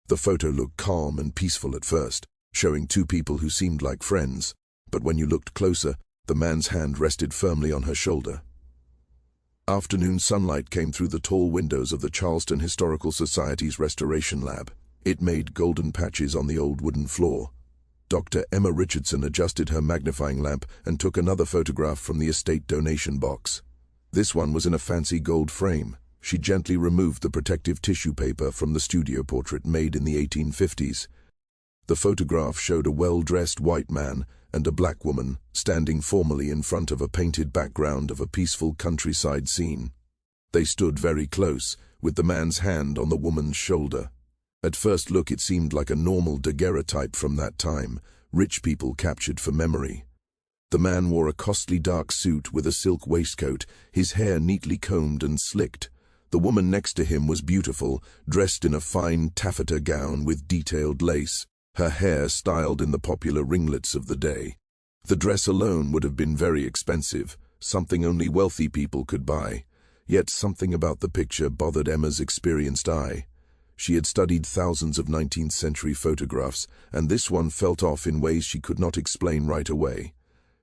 The photo looked calm and peaceful at first, showing two people who seemed like friends, but when you looked closer, the man's hand rested firmly on her shoulder. Afternoon sunlight came through the tall windows of the Charleston Historical Society's restoration lab. It made golden patches on the old wooden floor. Dr. Emma Richardson adjusted her magnifying lamp and took another photograph from the estate donation box. This one was in a fancy gold frame. She gently removed the protective tissue paper from the studio portrait made in the 1850s. The photograph showed a well-dressed white man and a black woman standing formally in front of a painted background of a peaceful countryside scene. They stood very close, with the man's hand on the woman's shoulder. At first look it seemed like a normal daguerreotype from that time, rich people captured for memory. The man wore a costly dark suit with a silk waistcoat, his hair neatly combed and slicked. The woman next to him was beautiful, dressed in a fine taffeta gown with detailed lace, her hair styled in the popular ringlets of the day. The dress alone would have been very expensive, something only wealthy people could buy. Yet something about the picture bothered Emma's experienced eye. She had studied thousands of 19th-century photographs, and this one felt off in ways she could not explain right away.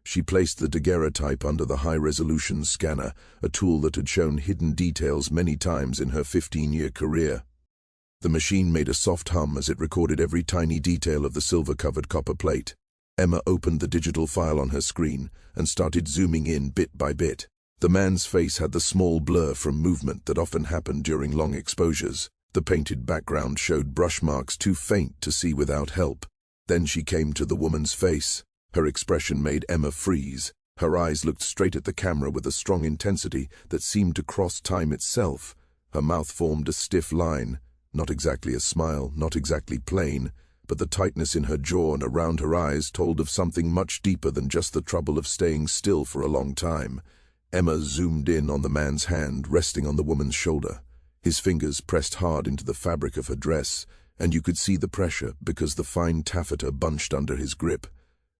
She placed the daguerreotype under the high-resolution scanner, a tool that had shown hidden details many times in her 15-year career. The machine made a soft hum as it recorded every tiny detail of the silver-covered copper plate. Emma opened the digital file on her screen and started zooming in bit by bit. The man's face had the small blur from movement that often happened during long exposures. The painted background showed brush marks too faint to see without help. Then she came to the woman's face. Her expression made Emma freeze. Her eyes looked straight at the camera with a strong intensity that seemed to cross time itself. Her mouth formed a stiff line. Not exactly a smile, not exactly plain, but the tightness in her jaw and around her eyes told of something much deeper than just the trouble of staying still for a long time. Emma zoomed in on the man's hand resting on the woman's shoulder. His fingers pressed hard into the fabric of her dress, and you could see the pressure because the fine taffeta bunched under his grip.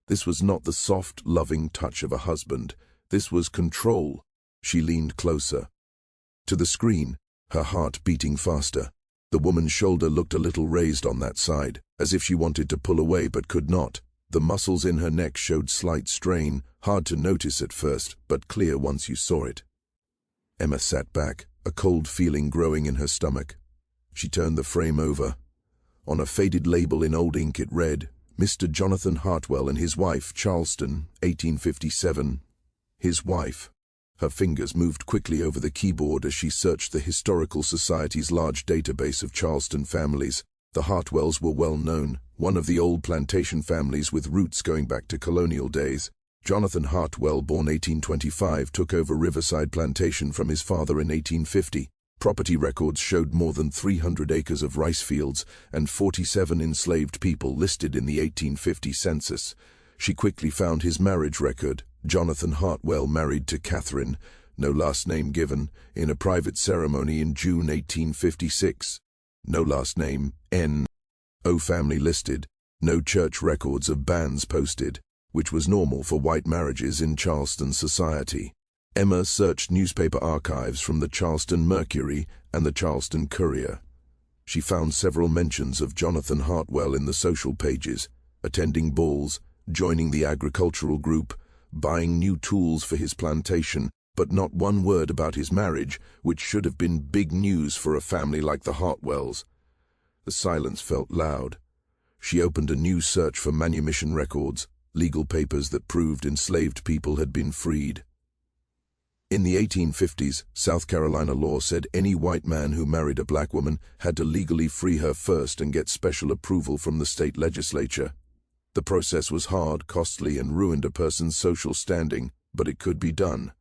This was not the soft, loving touch of a husband. This was control. She leaned closer. To the screen, her heart beating faster. The woman's shoulder looked a little raised on that side, as if she wanted to pull away but could not. The muscles in her neck showed slight strain, hard to notice at first, but clear once you saw it. Emma sat back, a cold feeling growing in her stomach. She turned the frame over. On a faded label in old ink it read, Mr. Jonathan Hartwell and his wife, Charleston, 1857. His wife. Her fingers moved quickly over the keyboard as she searched the Historical Society's large database of Charleston families. The Hartwells were well known, one of the old plantation families with roots going back to colonial days. Jonathan Hartwell, born 1825, took over Riverside Plantation from his father in 1850. Property records showed more than 300 acres of rice fields and 47 enslaved people listed in the 1850 census. She quickly found his marriage record. Jonathan Hartwell married to Catherine, no last name given, in a private ceremony in June 1856. No last name, N.O. family listed, no church records of banns posted, which was normal for white marriages in Charleston society. Emma searched newspaper archives from the Charleston Mercury and the Charleston Courier. She found several mentions of Jonathan Hartwell in the social pages, attending balls, joining the agricultural group, buying new tools for his plantation, but not one word about his marriage, which should have been big news for a family like the Hartwells. The silence felt loud. She opened a new search for manumission records, legal papers that proved enslaved people had been freed. In the 1850s, South Carolina law said any white man who married a black woman had to legally free her first and get special approval from the state legislature. The process was hard, costly, and ruined a person's social standing, but it could be done.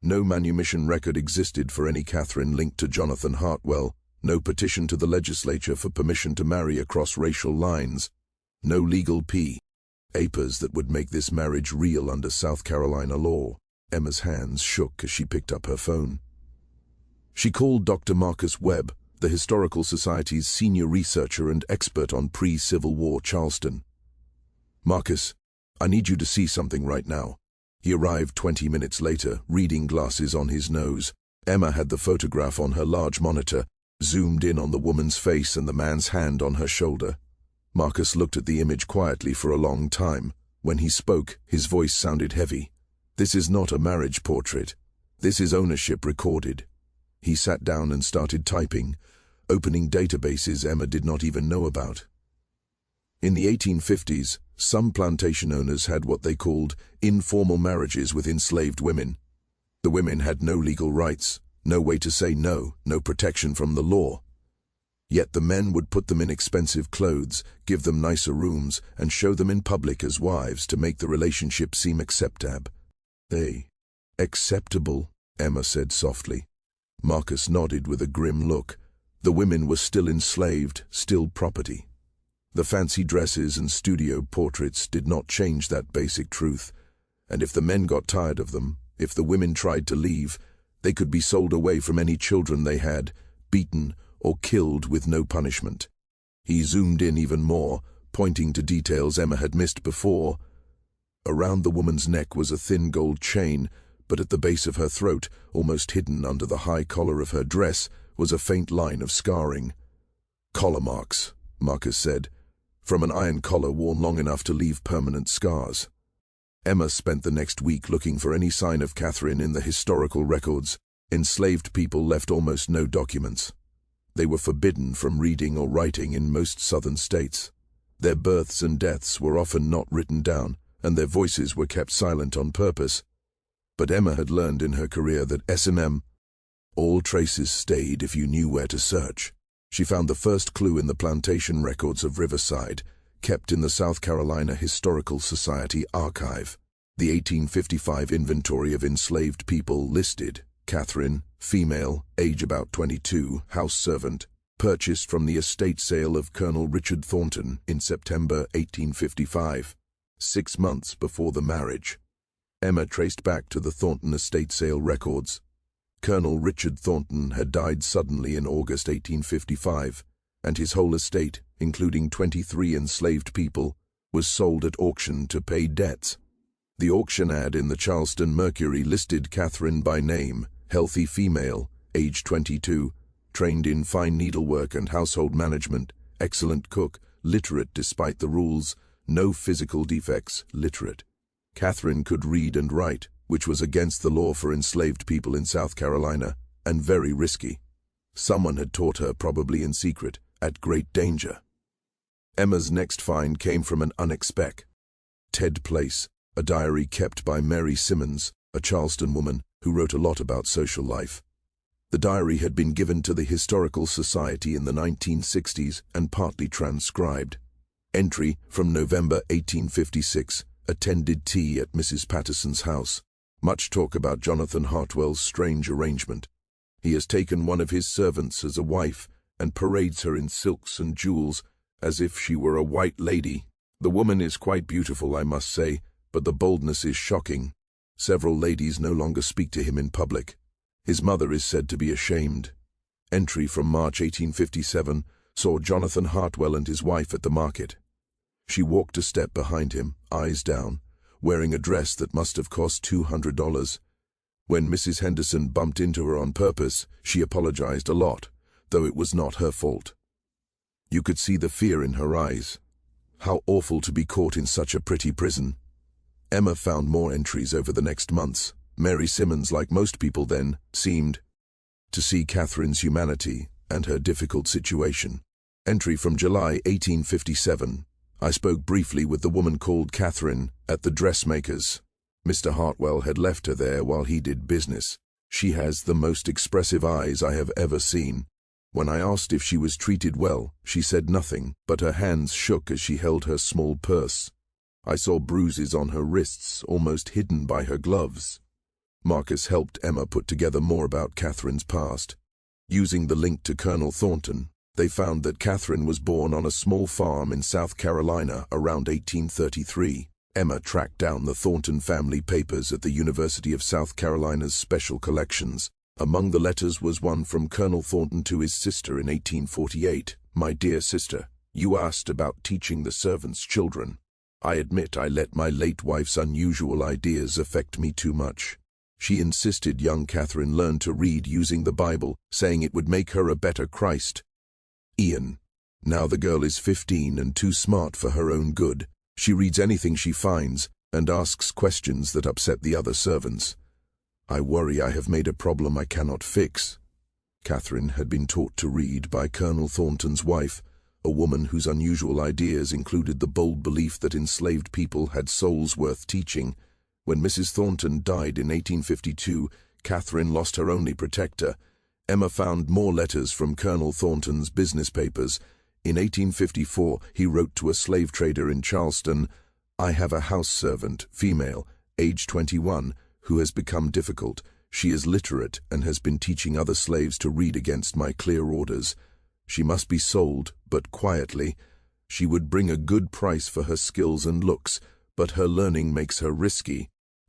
No manumission record existed for any Catherine linked to Jonathan Hartwell, no petition to the legislature for permission to marry across racial lines, no legal papers that would make this marriage real under South Carolina law. Emma's hands shook as she picked up her phone. She called Dr. Marcus Webb, the Historical Society's senior researcher and expert on pre-Civil War Charleston. Marcus, I need you to see something right now. He arrived 20 minutes later, reading glasses on his nose. Emma had the photograph on her large monitor, zoomed in on the woman's face and the man's hand on her shoulder. Marcus looked at the image quietly for a long time. When he spoke, his voice sounded heavy. "This is not a marriage portrait. This is ownership recorded." He sat down and started typing, opening databases Emma did not even know about. In the 1850s, some plantation owners had what they called informal marriages with enslaved women. The women had no legal rights, no way to say no, no protection from the law. Yet the men would put them in expensive clothes, give them nicer rooms, and show them in public as wives to make the relationship seem acceptable. Acceptable, Emma said softly. Marcus nodded with a grim look. The women were still enslaved, still property. The fancy dresses and studio portraits did not change that basic truth, and if the men got tired of them, if the women tried to leave, they could be sold away from any children they had, beaten or killed with no punishment. He zoomed in even more, pointing to details Emma had missed before. Around the woman's neck was a thin gold chain, but at the base of her throat, almost hidden under the high collar of her dress, was a faint line of scarring. "Collar marks," Marcus said, "from an iron collar worn long enough to leave permanent scars." Emma spent the next week looking for any sign of Catherine in the historical records. Enslaved people left almost no documents. They were forbidden from reading or writing in most southern states. Their births and deaths were often not written down, and their voices were kept silent on purpose. But Emma had learned in her career that all traces stayed if you knew where to search. She found the first clue in the plantation records of Riverside, kept in the South Carolina Historical Society archive. The 1855 inventory of enslaved people listed Catherine, female, age about 22, house servant, purchased from the estate sale of Colonel Richard Thornton in September 1855, 6 months before the marriage. Emma traced back to the Thornton estate sale records. Colonel Richard Thornton had died suddenly in August 1855, and his whole estate, including 23 enslaved people, was sold at auction to pay debts. The auction ad in the Charleston Mercury listed Catherine by name, healthy female, age 22, trained in fine needlework and household management, excellent cook, literate despite the rules, no physical defects, literate. Catherine could read and write, which was against the law for enslaved people in South Carolina, and very risky. Someone had taught her, probably in secret, at great danger. Emma's next find came from an unexpected place, a diary kept by Mary Simmons, a Charleston woman who wrote a lot about social life. The diary had been given to the Historical Society in the 1960s and partly transcribed. Entry from November 1856, attended tea at Mrs. Patterson's house. Much talk about Jonathan Hartwell's strange arrangement. He has taken one of his servants as a wife and parades her in silks and jewels as if she were a white lady. The woman is quite beautiful, I must say, but the boldness is shocking. Several ladies no longer speak to him in public. His mother is said to be ashamed. Entry from March 1857 saw Jonathan Hartwell and his wife at the market. She walked a step behind him, eyes down, wearing a dress that must have cost $200. When Mrs. Henderson bumped into her on purpose, she apologized a lot, though it was not her fault. You could see the fear in her eyes. How awful to be caught in such a pretty prison. Emma found more entries over the next months. Mary Simmons, like most people then, seemed to see Catherine's humanity and her difficult situation. Entry from July 1857. I spoke briefly with the woman called Catherine at the dressmaker's. Mr. Hartwell had left her there while he did business. She has the most expressive eyes I have ever seen. When I asked if she was treated well, she said nothing, but her hands shook as she held her small purse. I saw bruises on her wrists, almost hidden by her gloves. Marcus helped Emma put together more about Catherine's past. Using the link to Colonel Thornton, they found that Catherine was born on a small farm in South Carolina around 1833. Emma tracked down the Thornton family papers at the University of South Carolina's special collections. Among the letters was one from Colonel Thornton to his sister in 1848. My dear sister, you asked about teaching the servants' children. I admit I let my late wife's unusual ideas affect me too much. She insisted young Catherine learn to read using the Bible, saying it would make her a better Christ. Ian. Now the girl is 15 and too smart for her own good. She reads anything she finds and asks questions that upset the other servants. I worry I have made a problem I cannot fix. Catherine had been taught to read by Colonel Thornton's wife, a woman whose unusual ideas included the bold belief that enslaved people had souls worth teaching. When Mrs. Thornton died in 1852, Catherine lost her only protector. Emma found more letters from Colonel Thornton's business papers. In 1854, he wrote to a slave trader in Charleston, "I have a house servant, female, age 21, who has become difficult. She is literate and has been teaching other slaves to read against my clear orders. She must be sold, but quietly. She would bring a good price for her skills and looks, but her learning makes her risky."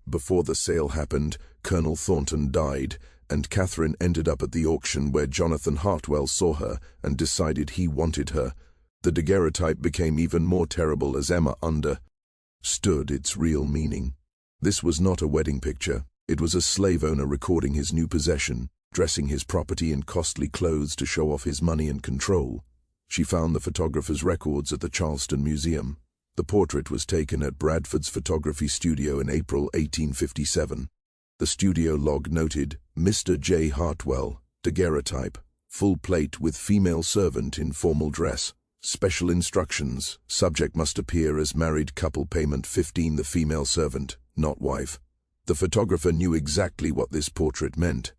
Before the sale happened, Colonel Thornton died, and Catherine ended up at the auction where Jonathan Hartwell saw her and decided he wanted her. The daguerreotype became even more terrible as Emma understood its real meaning. This was not a wedding picture. It was a slave owner recording his new possession, dressing his property in costly clothes to show off his money and control. She found the photographer's records at the Charleston Museum. The portrait was taken at Bradford's photography studio in April 1857. The studio log noted, "Mr. J. Hartwell, daguerreotype, full plate with female servant in formal dress. Special instructions, subject must appear as married couple, payment 15, the female servant, not wife." The photographer knew exactly what this portrait meant.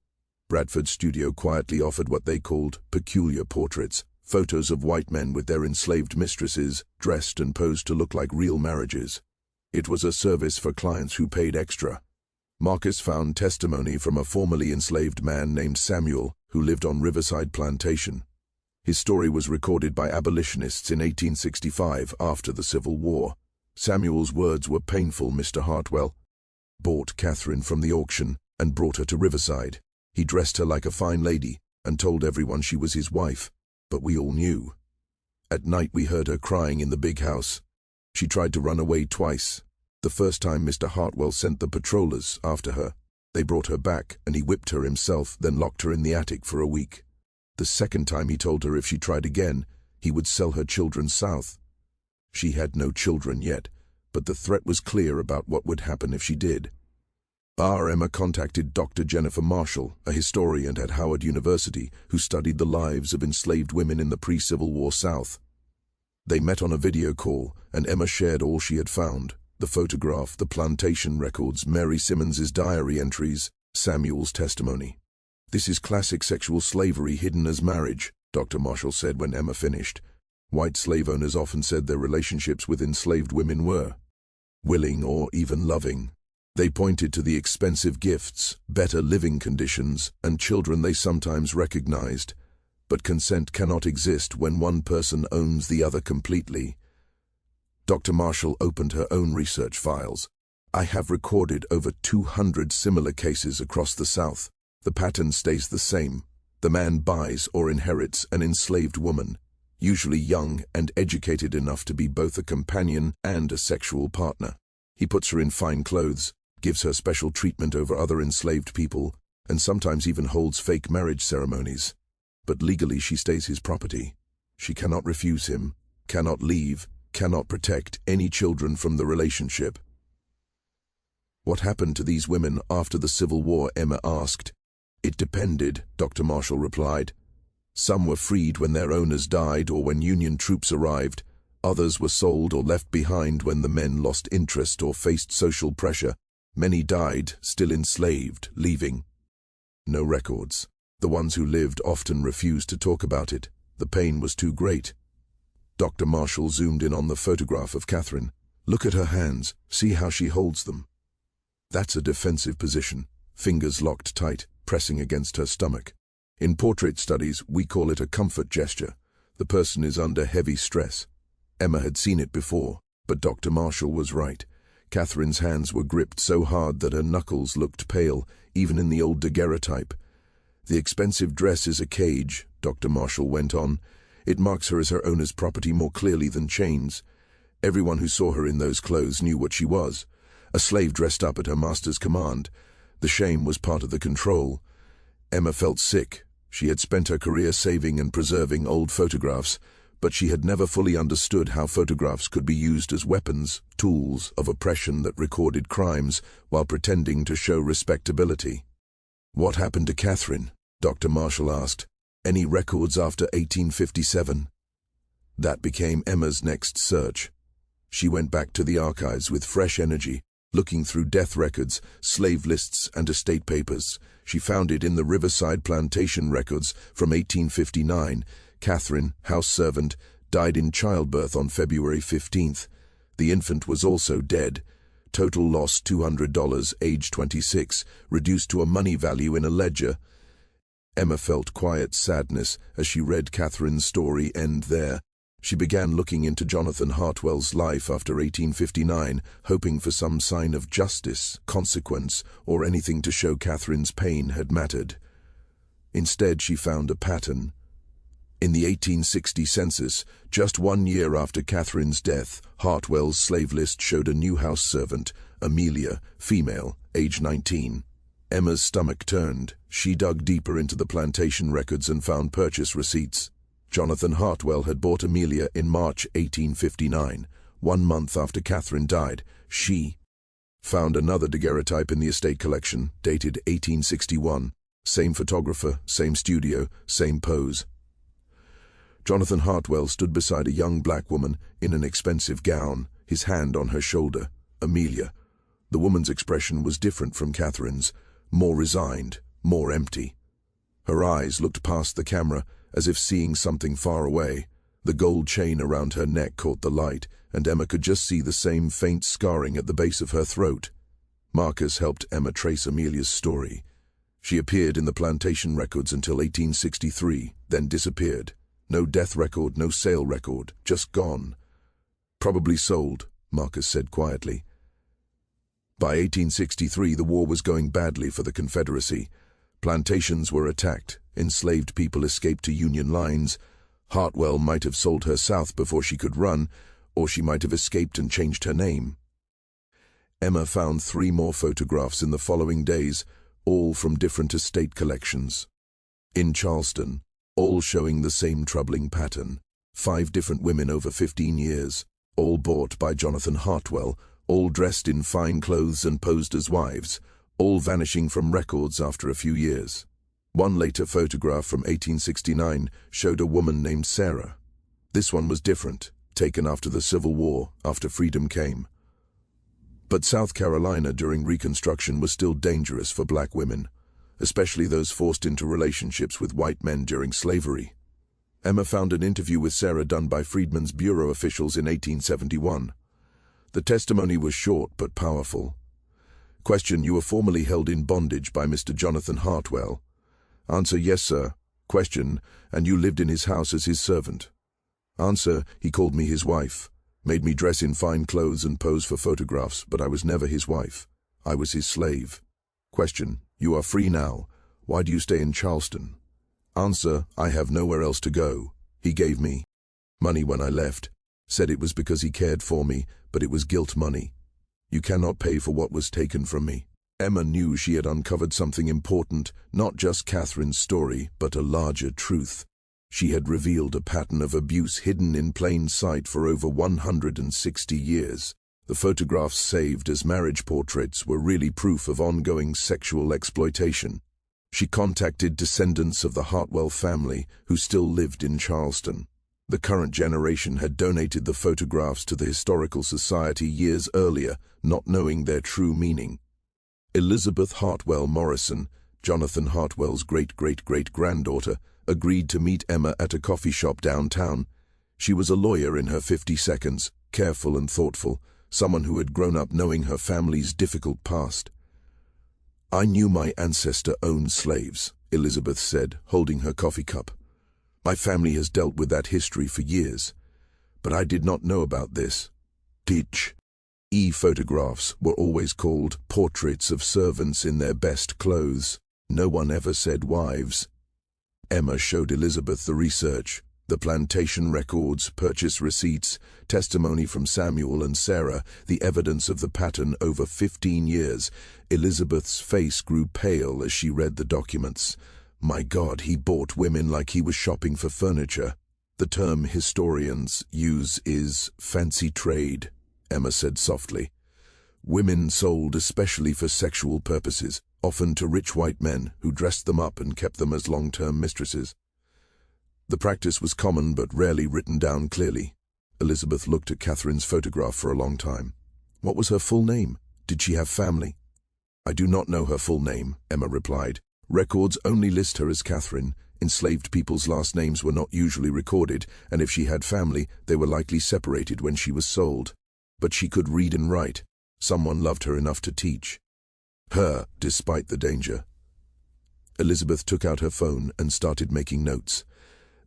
Bradford's studio quietly offered what they called peculiar portraits, photos of white men with their enslaved mistresses, dressed and posed to look like real marriages. It was a service for clients who paid extra. Marcus found testimony from a formerly enslaved man named Samuel, who lived on Riverside Plantation. His story was recorded by abolitionists in 1865 after the Civil War. Samuel's words were painful. "Mr. Hartwell bought Catherine from the auction and brought her to Riverside. He dressed her like a fine lady and told everyone she was his wife. But we all knew. At night we heard her crying in the big house. She tried to run away twice. The first time Mr. Hartwell sent the patrollers after her. They brought her back and he whipped her himself, then locked her in the attic for a week. The second time he told her if she tried again, he would sell her children south. She had no children yet, but the threat was clear about what would happen if she did. Emma contacted Dr. Jennifer Marshall, a historian at Howard University, who studied the lives of enslaved women in the pre-Civil War South. They met on a video call, and Emma shared all she had found: the photograph, the plantation records, Mary Simmons's diary entries, Samuel's testimony. "This is classic sexual slavery hidden as marriage," Dr. Marshall said when Emma finished. White slave owners often said their relationships with enslaved women were willing or even loving. They pointed to the expensive gifts, better living conditions, and children they sometimes recognized. But consent cannot exist when one person owns the other completely. Dr. Marshall opened her own research files. "I have recorded over 200 similar cases across the South. The pattern stays the same. The man buys or inherits an enslaved woman, usually young and educated enough to be both a companion and a sexual partner. He puts her in fine clothes, gives her special treatment over other enslaved people, and sometimes even holds fake marriage ceremonies. But legally she stays his property. She cannot refuse him, cannot leave, cannot protect any children from the relationship." "What happened to these women after the Civil War?" Emma asked. "It depended," Dr. Marshall replied. "Some were freed when their owners died or when Union troops arrived. Others were sold or left behind when the men lost interest or faced social pressure. Many died, still enslaved, leaving no records. The ones who lived often refused to talk about it. The pain was too great." Dr. Marshall zoomed in on the photograph of Catherine. "Look at her hands. See how she holds them. That's a defensive position, fingers locked tight, pressing against her stomach. In portrait studies, we call it a comfort gesture. The person is under heavy stress." Emma had seen it before, but Dr. Marshall was right. Catherine's hands were gripped so hard that her knuckles looked pale, even in the old daguerreotype. "The expensive dress is a cage," Dr. Marshall went on. "It marks her as her owner's property more clearly than chains. Everyone who saw her in those clothes knew what she was, a slave dressed up at her master's command. The shame was part of the control. Emma felt sick. She had spent her career saving and preserving old photographs, but she had never fully understood how photographs could be used as weapons, tools of oppression that recorded crimes while pretending to show respectability. "What happened to Catherine?" Dr. Marshall asked. "Any records after 1857? That became Emma's next search. She went back to the archives with fresh energy, looking through death records, slave lists, and estate papers. She found it in the Riverside Plantation records from 1859. Catherine, house servant, died in childbirth on February 15th. The infant was also dead. Total loss $200, age 26, reduced to a money value in a ledger. Emma felt quiet sadness as she read Catherine's story end there. She began looking into Jonathan Hartwell's life after 1859, hoping for some sign of justice, consequence, or anything to show Catherine's pain had mattered. Instead, she found a pattern. In the 1860 census, just 1 year after Catherine's death, Hartwell's slave list showed a new house servant, Amelia, female, age 19. Emma's stomach turned. She dug deeper into the plantation records and found purchase receipts. Jonathan Hartwell had bought Amelia in March 1859, 1 month after Catherine died. She found another daguerreotype in the estate collection, dated 1861. Same photographer, same studio, same pose. Jonathan Hartwell stood beside a young black woman in an expensive gown, his hand on her shoulder, Amelia. The woman's expression was different from Catherine's, more resigned, more empty. Her eyes looked past the camera, as if seeing something far away. The gold chain around her neck caught the light, and Emma could just see the same faint scarring at the base of her throat. Marcus helped Emma trace Amelia's story. She appeared in the plantation records until 1863, then disappeared. No death record, no sale record, just gone. "Probably sold," Marcus said quietly. By 1863, the war was going badly for the Confederacy. Plantations were attacked. Enslaved people escaped to Union lines. Hartwell might have sold her south before she could run, or she might have escaped and changed her name. Emma found 3 more photographs in the following days, all from different estate collections. In Charleston, all showing the same troubling pattern. 5 different women over 15 years, all bought by Jonathan Hartwell, all dressed in fine clothes and posed as wives, all vanishing from records after a few years. One later photograph from 1869 showed a woman named Sarah. This one was different, taken after the Civil War, after freedom came. But South Carolina during Reconstruction was still dangerous for black women, especially those forced into relationships with white men during slavery. Emma found an interview with Sarah done by Freedmen's Bureau officials in 1871. The testimony was short but powerful. Question: You were formerly held in bondage by Mr. Jonathan Hartwell. Answer: Yes, sir. Question: And you lived in his house as his servant? Answer: He called me his wife, made me dress in fine clothes and pose for photographs, but I was never his wife. I was his slave. Question: You are free now. Why do you stay in Charleston? Answer: I have nowhere else to go. He gave me money when I left. Said it was because he cared for me, but it was guilt money. You cannot pay for what was taken from me. Emma knew she had uncovered something important, not just Catherine's story, but a larger truth. She had revealed a pattern of abuse hidden in plain sight for over 160 years. The photographs saved as marriage portraits were really proof of ongoing sexual exploitation. She contacted descendants of the Hartwell family who still lived in Charleston. The current generation had donated the photographs to the Historical Society years earlier, not knowing their true meaning. Elizabeth Hartwell Morrison, Jonathan Hartwell's great-great-great-granddaughter, agreed to meet Emma at a coffee shop downtown. She was a lawyer in her 50s, careful and thoughtful, someone who had grown up knowing her family's difficult past. "I knew my ancestor owned slaves," Elizabeth said, holding her coffee cup. "My family has dealt with that history for years, but I did not know about this. Photographs were always called portraits of servants in their best clothes. No one ever said wives." Emma showed Elizabeth the research. The plantation records, purchase receipts, testimony from Samuel and Sarah, the evidence of the pattern over 15 years. Elizabeth's face grew pale as she read the documents. My God, he bought women like he was shopping for furniture. The term historians use is fancy trade, Emma said softly. Women sold especially for sexual purposes, often to rich white men who dressed them up and kept them as long-term mistresses. The practice was common but rarely written down clearly. Elizabeth looked at Catherine's photograph for a long time. What was her full name? Did she have family? I do not know her full name, Emma replied. Records only list her as Catherine. Enslaved people's last names were not usually recorded, and if she had family, they were likely separated when she was sold. But she could read and write. Someone loved her enough to teach her, despite the danger. Elizabeth took out her phone and started making notes.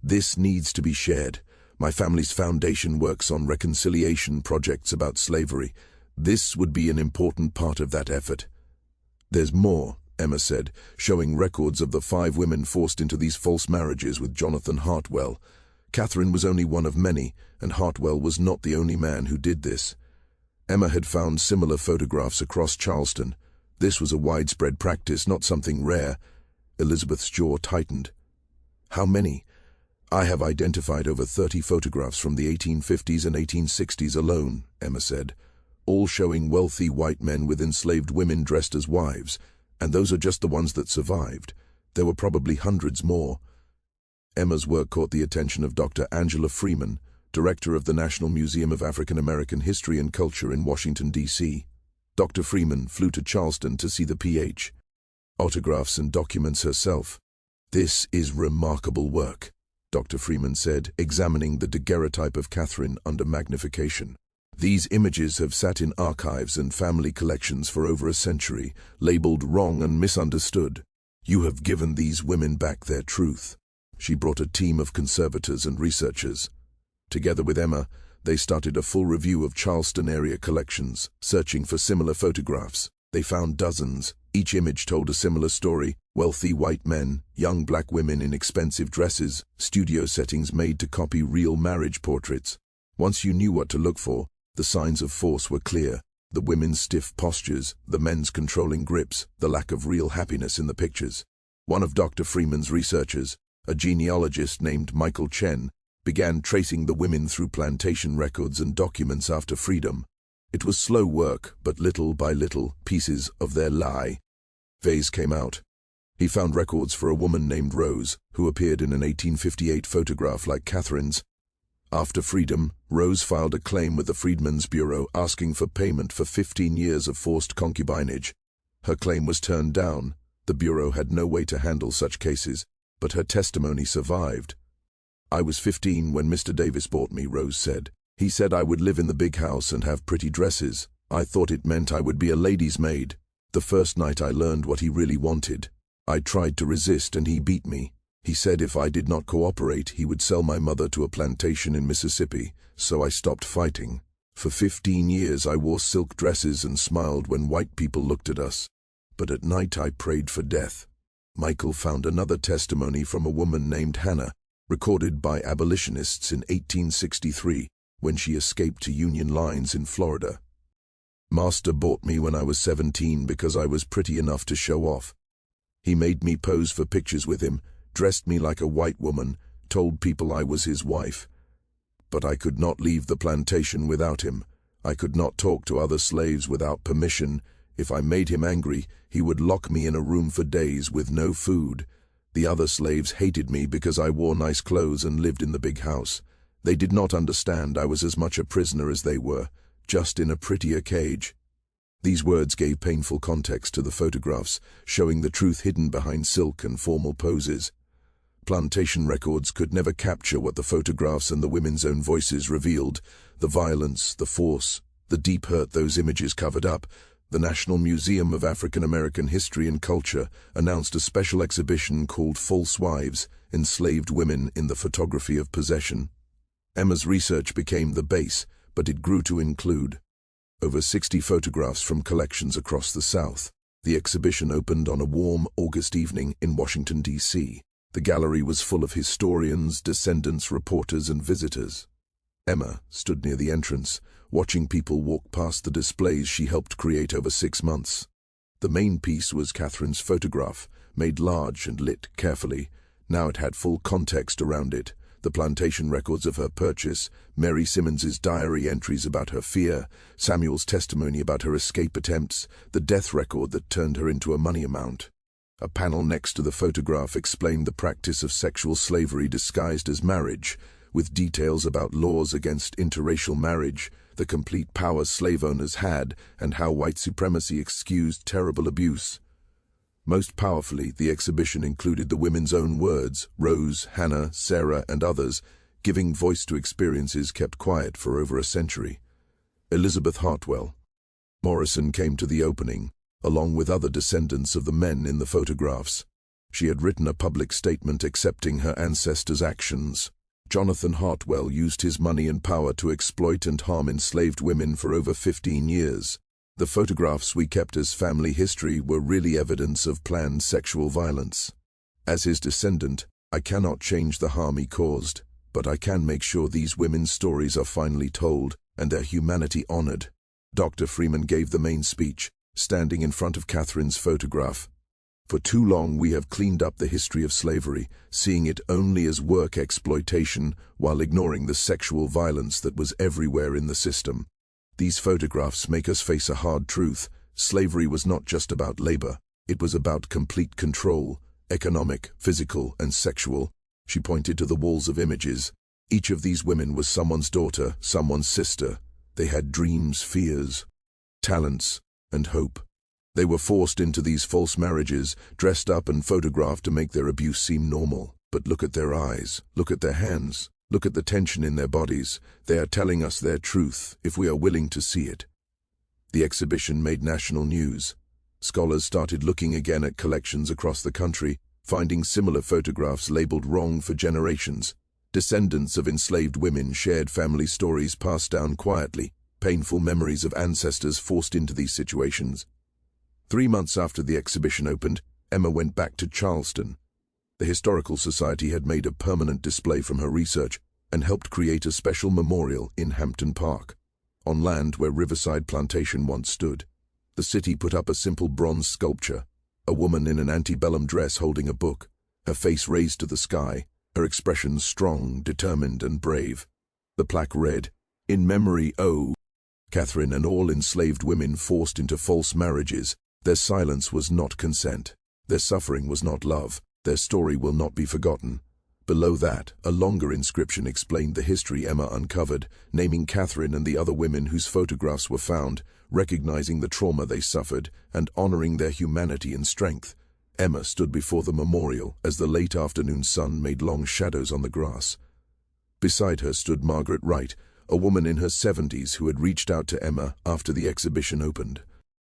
This needs to be shared. My family's foundation works on reconciliation projects about slavery. This would be an important part of that effort. There's more, Emma said, showing records of the 5 women forced into these false marriages with Jonathan Hartwell. Catherine was only one of many, and Hartwell was not the only man who did this. Emma had found similar photographs across Charleston. This was a widespread practice, not something rare. Elizabeth's jaw tightened. How many? I have identified over 30 photographs from the 1850s and 1860s alone, Emma said, all showing wealthy white men with enslaved women dressed as wives, and those are just the ones that survived. There were probably hundreds more. Emma's work caught the attention of Dr. Angela Freeman, director of the National Museum of African American History and Culture in Washington, D.C. Dr. Freeman flew to Charleston to see the Ph. Autographs and documents herself. This is remarkable work, Dr. Freeman said, examining the daguerreotype of Catherine under magnification. These images have sat in archives and family collections for over a century, labeled wrong and misunderstood. You have given these women back their truth. She brought a team of conservators and researchers. Together with Emma, they started a full review of Charleston area collections, searching for similar photographs. They found dozens. Each image told a similar story: wealthy white men, young black women in expensive dresses, studio settings made to copy real marriage portraits. Once you knew what to look for, the signs of force were clear: the women's stiff postures, the men's controlling grips, the lack of real happiness in the pictures. One of Dr. Freeman's researchers, a genealogist named Michael Chen, began tracing the women through plantation records and documents after freedom. It was slow work, but little by little, pieces of their lie. Vase came out. He found records for a woman named Rose, who appeared in an 1858 photograph like Catherine's. After freedom, Rose filed a claim with the Freedmen's Bureau asking for payment for 15 years of forced concubinage. Her claim was turned down. The Bureau had no way to handle such cases, but her testimony survived. I was 15 when Mr. Davis bought me, Rose said. He said I would live in the big house and have pretty dresses. I thought it meant I would be a lady's maid. The first night I learned what he really wanted. I tried to resist and he beat me. He said if I did not cooperate, he would sell my mother to a plantation in Mississippi, so I stopped fighting. For 15 years I wore silk dresses and smiled when white people looked at us. But at night I prayed for death. Michael found another testimony from a woman named Hannah, recorded by abolitionists in 1863, when she escaped to Union lines in Florida. Master bought me when I was 17 because I was pretty enough to show off. He made me pose for pictures with him, dressed me like a white woman, told people I was his wife. But I could not leave the plantation without him. I could not talk to other slaves without permission. If I made him angry, he would lock me in a room for days with no food. The other slaves hated me because I wore nice clothes and lived in the big house. They did not understand I was as much a prisoner as they were, just in a prettier cage. These words gave painful context to the photographs, showing the truth hidden behind silk and formal poses. Plantation records could never capture what the photographs and the women's own voices revealed: the violence, the force, the deep hurt those images covered up. The National Museum of African American History and Culture announced a special exhibition called False Wives: Enslaved Women in the Photography of Possession. Emma's research became the base, but it grew to include over 60 photographs from collections across the South. The exhibition opened on a warm August evening in Washington, D.C. The gallery was full of historians, descendants, reporters, and visitors. Emma stood near the entrance, watching people walk past the displays she helped create over 6 months. The main piece was Catherine's photograph, made large and lit carefully. Now it had full context around it: the plantation records of her purchase, Mary Simmons's diary entries about her fear, Samuel's testimony about her escape attempts, the death record that turned her into a money amount. A panel next to the photograph explained the practice of sexual slavery disguised as marriage, with details about laws against interracial marriage, the complete power slave owners had, and how white supremacy excused terrible abuse. Most powerfully, the exhibition included the women's own words: Rose, Hannah, Sarah, and others, giving voice to experiences kept quiet for over a century. Elizabeth Hartwell Morrison came to the opening, along with other descendants of the men in the photographs. She had written a public statement accepting her ancestors' actions. Jonathan Hartwell used his money and power to exploit and harm enslaved women for over 15 years. The photographs we kept as family history were really evidence of planned sexual violence. As his descendant, I cannot change the harm he caused, but I can make sure these women's stories are finally told and their humanity honored. Dr. Freeman gave the main speech, standing in front of Catherine's photograph. For too long we have cleaned up the history of slavery, seeing it only as work exploitation while ignoring the sexual violence that was everywhere in the system. These photographs make us face a hard truth. Slavery was not just about labor. It was about complete control, economic, physical, and sexual. She pointed to the walls of images. Each of these women was someone's daughter, someone's sister. They had dreams, fears, talents, and hope. They were forced into these false marriages, dressed up and photographed to make their abuse seem normal. But look at their eyes, look at their hands, look at the tension in their bodies. They are telling us their truth, if we are willing to see it. The exhibition made national news. Scholars started looking again at collections across the country, finding similar photographs labeled wrong for generations. Descendants of enslaved women shared family stories passed down quietly, painful memories of ancestors forced into these situations. 3 months after the exhibition opened, Emma went back to Charleston. The Historical Society had made a permanent display from her research and helped create a special memorial in Hampton Park, on land where Riverside Plantation once stood. The city put up a simple bronze sculpture, a woman in an antebellum dress holding a book, her face raised to the sky, her expression strong, determined, and brave. The plaque read, "In memory of Catherine and all enslaved women forced into false marriages. Their silence was not consent. Their suffering was not love. Their story will not be forgotten." Below that, a longer inscription explained the history Emma uncovered, naming Catherine and the other women whose photographs were found, recognizing the trauma they suffered, and honoring their humanity and strength. Emma stood before the memorial as the late afternoon sun made long shadows on the grass. Beside her stood Margaret Wright, a woman in her 70s who had reached out to Emma after the exhibition opened.